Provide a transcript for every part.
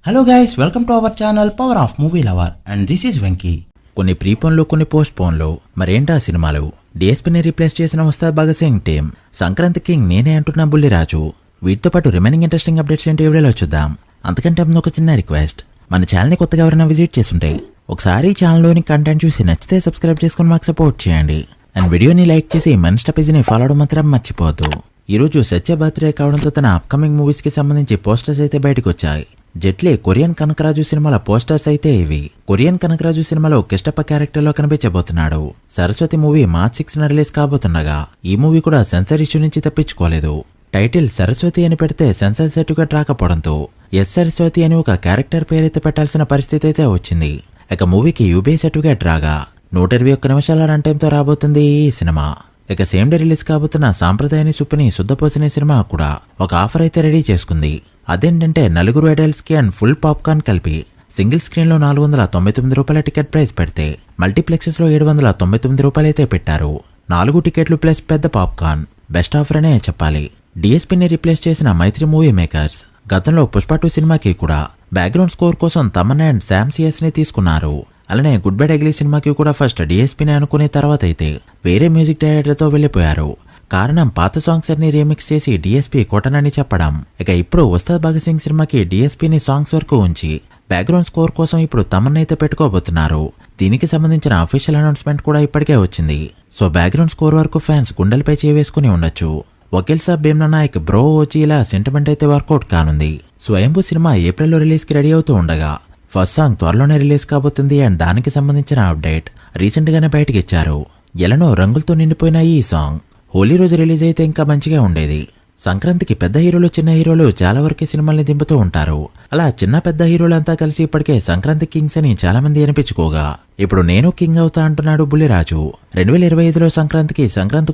Hello guys, welcome to our channel power of movie lover and this is Venky. కొన్ని ప్రీపోన్లు, కొన్ని post పోన్లు, మరేంటా సినిమాలు? డిఎస్పీని replace చేసిన Ustaad Bhagat Singh team, Sankranti king నేనే అంటున్నా బుల్లిరాజు. వీటితో పాటు రిమైనింగ్ ఇంట్రెస్టింగ్ అప్డేట్స్ ఏంటి వీడియోలో చూద్దాం. అంతకంటే ముందు ఒక చిన్న రిక్వెస్ట్, మన ఛానల్ని కొత్తగా ఎవరైనా విజిట్ చేస్తుంటే ఒకసారి ఛానల్లోని కంటెంట్ చూసి నచ్చితే సబ్స్క్రైబ్ చేసుకుని మాకు సపోర్ట్ చేయండి. అండ్ వీడియోని లైక్ చేసి మన ఇన్స్టా పేజీని ఫాలో అవడం మాత్రం మర్చిపోవద్దు. ఈరోజు సత్య బర్త్డే కావడంతో తన అప్కమింగ్ మూవీస్ కి సంబంధించి పోస్టర్స్ అయితే బయటకు వచ్చాయి. జెట్లీ కొరియన్ కనకరాజు సినిమాల పోస్టర్స్ అయితే ఇవి. కొరియన్ కనకరాజు సినిమాలో కిష్టప్ప క్యారెక్టర్ లో కనిపించబోతున్నాడు. సరస్వతి మూవీ మార్చ్ 6న రిలీజ్ కాబోతుండగా ఈ మూవీ కూడా సెన్సార్ ఇష్యూ నుంచి తప్పించుకోలేదు. టైటిల్ సరస్వతి అని పెడితే సెన్సార్ సర్టిఫికేట్ రాకపోవడంతో ఎస్ సరస్వతి అని ఒక క్యారెక్టర్ పేరైతే పెట్టాల్సిన పరిస్థితి అయితే వచ్చింది. ఇక మూవీకి యూబీ సర్టిఫికేట్ రాగా 121 నిమిషాల రన్ టైంతో రాబోతుంది ఈ సినిమా. ఇక సేమ్ డే రిలీజ్ కాబోతున్న సాంప్రదాయాన్ని సుప్పిని శుద్ధపోసిన సినిమా కూడా ఒక ఆఫర్ అయితే రెడీ చేసుకుంది. అదేంటంటే నలుగురు అడల్ట్స్ కి అండ్ ఫుల్ పాప్కార్న్ కలిపి సింగిల్ స్క్రీన్ లో 499 రూపాయల టికెట్ ప్రైస్ పెడితే మల్టీప్లెక్సెస్ లో 799 రూపాయలు అయితే పెట్టారు. 4 టికెట్లు ప్లస్ పెద్ద పాప్కార్న్. బెస్ట్ ఆఫర్ అనే చెప్పాలి. డిఎస్పీని రీప్లేస్ చేసిన మైత్రి మూవీ మేకర్స్ గతంలో పుష్ప 2 సినిమాకి కూడా బ్యాక్గ్రౌండ్ స్కోర్ కోసం తమన్నా అండ్ శామ్ సిఎస్ ని తీసుకున్నారు. అలానే గుడ్ బై అగ్లీ సినిమాకి కూడా ఫస్ట్ డిఎస్పీని అనుకునే తర్వాత అయితే వేరే మ్యూజిక్ డైరెక్టర్ తో వెళ్లిపోయారు. కారణం పాత సాంగ్స్ అన్ని రీమిక్స్ చేసి డిఎస్పీ కొట్టనని చెప్పడం. ఇక ఇప్పుడు ఉస్తాద్ భగత్ సింగ్ సినిమాకి డిఎస్పీని సాంగ్స్ వరకు ఉంచి బ్యాక్గ్రౌండ్ స్కోర్ కోసం ఇప్పుడు తమన్నా అయితే పెట్టుకోబోతున్నారు. దీనికి సంబంధించిన అఫీషియల్ అనౌన్స్మెంట్ కూడా ఇప్పటికే వచ్చింది. సో బ్యాక్గ్రౌండ్ స్కోర్ వరకు ఫ్యాన్స్ గుండెలపై చేవేసుకుని ఉండొచ్చు. వకీల్ సాబ్ భీమ్నా నాయక్ బ్రో వచ్చి ఇలా సెంటిమెంట్ అయితే వర్కౌట్ కానుంది. స్వయంభూ సినిమా ఏప్రిల్లో రిలీజ్ కి రెడీ అవుతూ ఉండగా ఫస్ట్ సాంగ్ త్వరలోనే రిలీజ్ కాబోతుంది. అండ్ దానికి సంబంధించిన అప్డేట్ రీసెంట్ గానే బయటకి ఇచ్చారు. ఎలానో రంగులతో నిండిపోయిన ఈ సాంగ్ హోలీ రోజు రిలీజ్ అయితే ఇంకా మంచిగా ఉండేది. సంక్రాంతికి పెద్ద హీరోలు చిన్న హీరోలు చాలా వరకు సినిమాల్ని దింపుతూ ఉంటారు. అలా చిన్న పెద్ద హీరోలంతా కలిసి ఇప్పటికే సంక్రాంతి కింగ్స్ అని చాలా మంది అనిపించుకోగా ఇప్పుడు నేను కింగ్ అవుతా అంటున్నాడు బుల్లిరాజు. 2025లో సంక్రాంతికి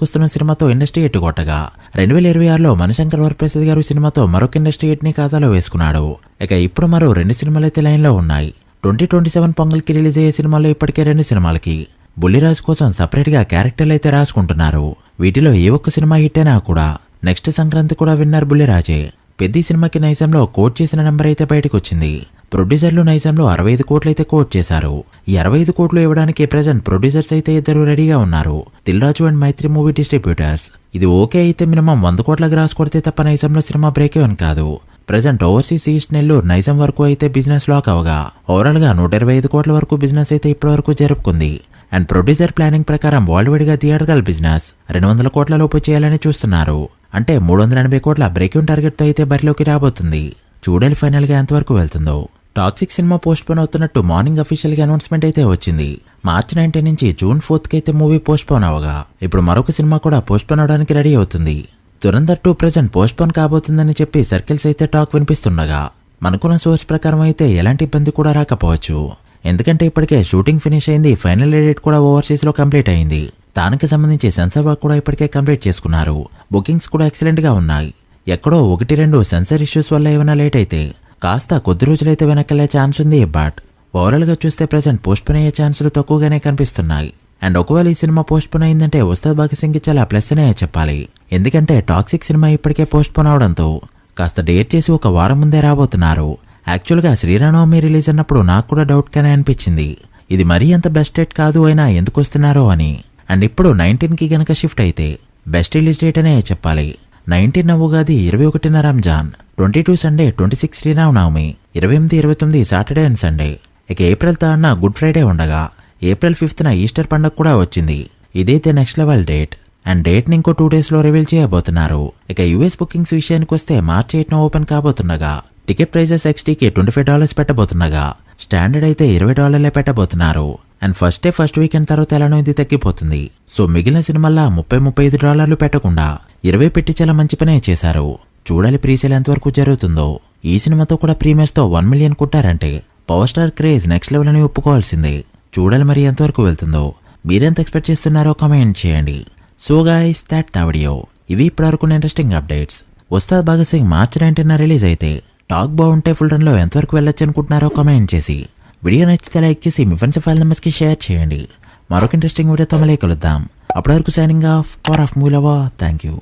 వస్తున్న సినిమాతో ఇండస్ట్రీ హిట్ కొట్టగా 2026లో మనశంకర్ వరప్రసాద్ గారు సినిమాతో మరొక ఇండస్ట్రీ హిట్ ని ఖాతాలో వేసుకున్నాడు. ఇక ఇప్పుడు మరో 2 సినిమాలైతే లైన్ లో ఉన్నాయి. 2027 పొంగల్కి రిలీజ్ అయ్యే సినిమాల్లో ఇప్పటికే 2 సినిమాలకి బుల్లిరాజు కోసం సపరేట్ గా క్యారెక్టర్లు అయితే రాసుకుంటున్నారు. వీటిలో ఏ ఒక్క సినిమా హిట్ అయినా కూడా నెక్స్ట్ సంక్రాంతి కూడా విన్నర్ బుల్లిరాజే. పెద్ద సినిమాకి నైజంలో కోట్ చేసిన నెంబర్ అయితే బయటకు వచ్చింది. ప్రొడ్యూసర్లు నైజంలో 65 కోట్లు అయితే కోట్ చేశారు. ఈ 65 కోట్లు ఇవ్వడానికి ప్రెజెంట్ ప్రొడ్యూసర్స్ అయితే 2 రెడీగా ఉన్నారు. Dil Raju and Mythri movie distributors. ఇది ఓకే అయితే మినిమం 100 కోట్ల గ్రాస్ కొడితే తప్ప నైజంలో సినిమా బ్రేక్ ఏమని కాదు. ప్రెజెంట్ ఓవర్సీస్ ఈస్ట్ నెల్లూరు నైజం వరకు అయితే బిజినెస్ లాక్ అవగా ఓవరాల్ గా 125 కోట్ల వరకు బిజినెస్ అయితే ఇప్పటి వరకు జరుపుకుంది. అండ్ ప్రొడ్యూసర్ ప్లానింగ్ ప్రకారం వరల్డ్ గా థియేటర్కల్ బిజినెస్ 200 కోట్ల లోపు చేయాలని చూస్తున్నారు. అంటే 380 కోట్ల బ్రేక్యూన్ టార్గెట్ తో అయితే బరిలోకి రాబోతుంది. చూడాలి ఫైనల్ గా ఎంతవరకు వెళ్తుందో. టాక్సిక్ సినిమా పోస్ట్ పోన్ అవుతున్నట్టు మార్నింగ్ అఫీషియల్ గా అనౌన్స్మెంట్ అయితే వచ్చింది. మార్చ్ 19 నుంచి జూన్ 4th కి అయితే మూవీ పోస్ట్ పోన్ అవగా ఇప్పుడు మరొక సినిమా కూడా పోస్ట్ పోన్ అవడానికి రెడీ అవుతుంది. దురంధర్ 2 ప్రెజెంట్ పోస్ట్ పోన్ కాబోతుందని చెప్పి సర్కిల్స్ అయితే టాక్ వినిపిస్తుండగా మనకున్న సోర్స్ ప్రకారం అయితే ఎలాంటి ఇబ్బంది కూడా రాకపోవచ్చు. ఎందుకంటే ఇప్పటికే షూటింగ్ ఫినిష్ అయింది. ఫైనల్ ఎడిట్ కూడా ఓవర్సీస్ లో కంప్లీట్ అయింది. దానికి సంబంధించి సెన్సార్ వర్క్ కూడా ఇప్పటికే కంప్లీట్ చేసుకున్నారు. బుకింగ్స్ కూడా ఎక్సలెంట్ గా ఉన్నాయి. ఎక్కడో 1-2 సెన్సార్ ఇష్యూస్ వల్ల ఏమైనా లేట్ అయితే కాస్త కొద్ది రోజులైతే వెనకెళ్లే ఛాన్స్ ఉంది. బట్ ఓవరాల్ గా చూస్తే ప్రెజెంట్ పోస్ట్ పోన్ అయ్యే ఛాన్సులు తక్కువగానే కనిపిస్తున్నాయి. అండ్ ఒకవేళ ఈ సినిమా పోస్ట్ పోన్ అయిందంటే ఉస్తాద్ భగత్ సింగ్ కి చాలా ప్లస్ అనే చెప్పాలి. ఎందుకంటే టాక్సిక్ సినిమా ఇప్పటికే పోస్ట్ పోన్ అవడంతో కాస్త డేట్ చేసి ఒక వారం ముందే రాబోతున్నారు. యాక్చువల్ గా శ్రీరామనవమి రిలీజ్ అన్నప్పుడు నాకు కూడా డౌట్ గానే అనిపించింది. ఇది మరీ అంత బెస్ట్ డేట్ కాదు అయినా ఎందుకు వస్తున్నారో అని. అండ్ ఇప్పుడు 19కి గనక షిఫ్ట్ అయితే బెస్ట్ రిలీజ్ డేట్ అనే చెప్పాలి. 19 Ugadi, 21 Ramzan, 22 Sunday, 26 Sriramanavami, 28, 29 Saturday and Sunday. ఇక ఏప్రిల్ 3rd గుడ్ ఫ్రైడే ఉండగా ఏప్రిల్ 5th ఈస్టర్ పండుగ కూడా వచ్చింది. ఇదైతే next level date. And date ని ఇంకో 2 days లో రివీల్ చేయబోతున్నారు. ఇక యూఎస్ బుకింగ్స్ విషయానికి వస్తే మార్చ్ 8న ఓపెన్ కాబోతుండగా టికెట్ ప్రైజెస్ XTకి $25 పెట్టబోతుండగా స్టాండర్డ్ అయితే $20 పెట్టబోతున్నారు. అండ్ ఫస్ట్ వీకెండ్ తర్వాత ఎలానో ఇది తగ్గిపోతుంది. సో మిగిలిన సినిమాల్లా $30-35 పెట్టకుండా 20 పెట్టి చాలా మంచి పనే చేశారు. చూడాలి ప్రీసేల్ ఎంతవరకు జరుగుతుందో. ఈ సినిమాతో కూడా ప్రీమియర్స్ తో 1 million కొట్టారంటే power star craze next level అని ఒప్పుకోవాల్సిందే. చూడాలి మరి ఎంతవరకు వెళ్తుందో. మీరెంత ఎక్స్పెక్ట్ చేస్తున్నారో కామెంట్ చేయండి. So guys, that the video. ఇవి ఇప్పటివరకు interesting updates. Ustaad Bhagat Singh March 19న రిలీజ్ అయితే టాక్ బాగుంటే ఫుల్ రన్ లో ఎంతవరకు వెళ్ళొచ్చు అనుకుంటున్నారో కామెంట్ చేసి వీడియో నచ్చితే లైక్ చేసి మీ ఫ్రెండ్స్ ఫైల్ నెంబర్స్ కి షేర్ చేయండి. మరొక ఇంట్రెస్టింగ్ వీడియోతో మళ్ళీ కలుద్దాం. అప్పటి వరకు signing off, power of movie lover. Thank you.